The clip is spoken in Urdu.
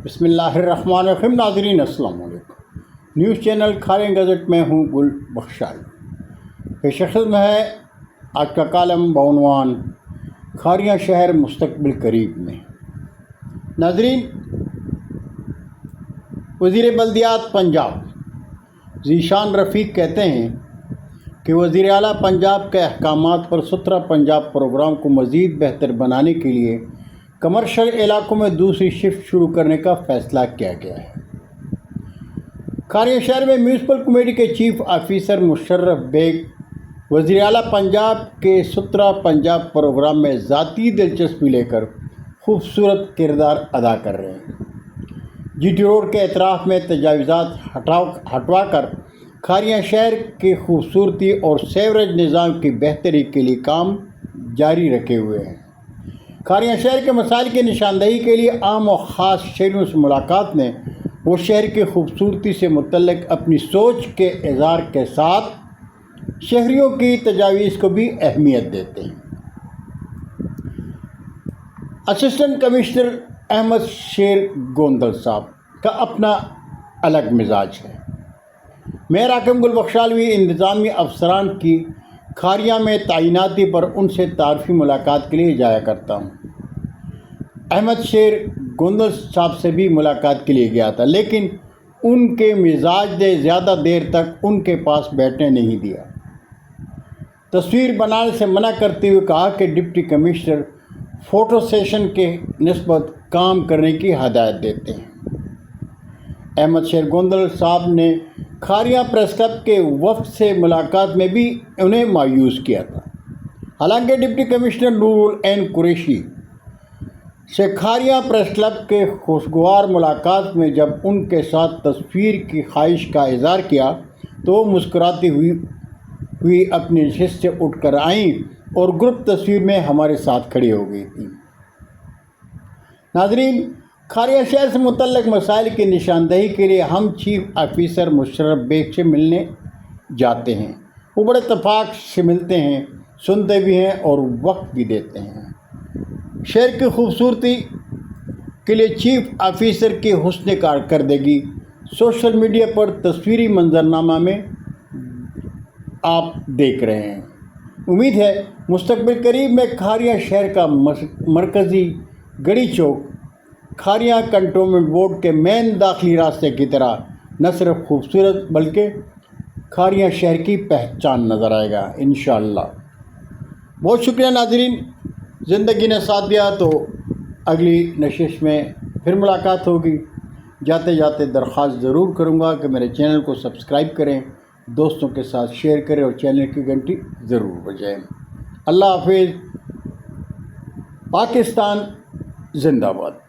بسم اللہ الرحمن الرحیم۔ ناظرین السلام علیکم۔ نیوز چینل کھاریں گزٹ میں ہوں گل بخشال۔ پیش خدمت ہے آج کا کالم بعنوان کھاریاں شہر مستقبل قریب میں۔ ناظرین، وزیر بلدیات پنجاب ذیشان رفیق کہتے ہیں کہ وزیر اعلیٰ پنجاب کے احکامات پر 17 پنجاب پروگرام کو مزید بہتر بنانے کے لیے کمرشل علاقوں میں دوسری شفٹ شروع کرنے کا فیصلہ کیا گیا ہے۔ کھاریاں شہر میں میونسپل کمیٹی کے چیف آفیسر مشرف بیگ وزیر اعلیٰ پنجاب کے 17 پنجاب پروگرام میں ذاتی دلچسپی لے کر خوبصورت کردار ادا کر رہے ہیں۔ جی ٹی روڈ کے اطراف میں تجاوزات ہٹوا کر کھاریاں شہر کی خوبصورتی اور سیوریج نظام کی بہتری کے لیے کام جاری رکھے ہوئے ہیں۔ کھاریاں شہر کے مسائل کی نشاندہی کے لیے عام و خاص شہریوں سے ملاقات میں وہ شہر کی خوبصورتی سے متعلق اپنی سوچ کے اظہار کے ساتھ شہریوں کی تجاویز کو بھی اہمیت دیتے ہیں۔ اسسٹنٹ کمشنر احمد شیر گوندل صاحب کا اپنا الگ مزاج ہے۔ میئر حاکم گل بخشالوی انتظامی افسران کی کھاریاں میں تعیناتی پر ان سے تعارفی ملاقات کے لیے جایا کرتا ہوں۔ احمد شیر گوندل صاحب سے بھی ملاقات کے لیے گیا تھا، لیکن ان کے مزاج نے زیادہ دیر تک ان کے پاس بیٹھنے نہیں دیا۔ تصویر بنانے سے منع کرتے ہوئے کہا کہ ڈپٹی کمشنر فوٹو سیشن کے نسبت کام کرنے کی ہدایت دیتے ہیں۔ احمد شیر گوندل صاحب نے کھاریاں پریس کلب کے وفد سے ملاقات میں بھی انہیں مایوس کیا تھا۔ حالانکہ ڈپٹی کمشنر نور العین قریشی سے کھاریاں پریس کلب کے خوشگوار ملاقات میں جب ان کے ساتھ تصویر کی خواہش کا اظہار کیا تو وہ مسکراتی ہوئی اپنی نشست سے اٹھ کر آئیں اور گروپ تصویر میں ہمارے ساتھ کھڑی ہو گئی تھیں۔ ناظرین، کھاریاں شہر سے متعلق مسائل کی نشاندہی کے لیے ہم چیف آفیسر مشرف بیگ سے ملنے جاتے ہیں۔ وہ بڑے اتفاق سے ملتے ہیں، سنتے بھی ہیں اور وقت بھی دیتے ہیں۔ شہر کی خوبصورتی کے لیے چیف آفیسر کی حسن کارکردگی سوشل میڈیا پر تصویری منظرنامہ میں آپ دیکھ رہے ہیں۔ امید ہے مستقبل قریب میں کھاریاں شہر کا مرکزی گڑی چوک کھاریاں کنٹونمنٹ بورڈ کے مین داخلی راستے کی طرح نہ صرف خوبصورت بلکہ کھاریاں شہر کی پہچان نظر آئے گا انشاءاللہ۔ بہت شکریہ ناظرین، زندگی نے ساتھ دیا تو اگلی نشست میں پھر ملاقات ہوگی۔ جاتے جاتے درخواست ضرور کروں گا کہ میرے چینل کو سبسکرائب کریں، دوستوں کے ساتھ شیئر کریں اور چینل کی گھنٹی ضرور بجائیں۔ اللہ حافظ۔ پاکستان زندہ باد۔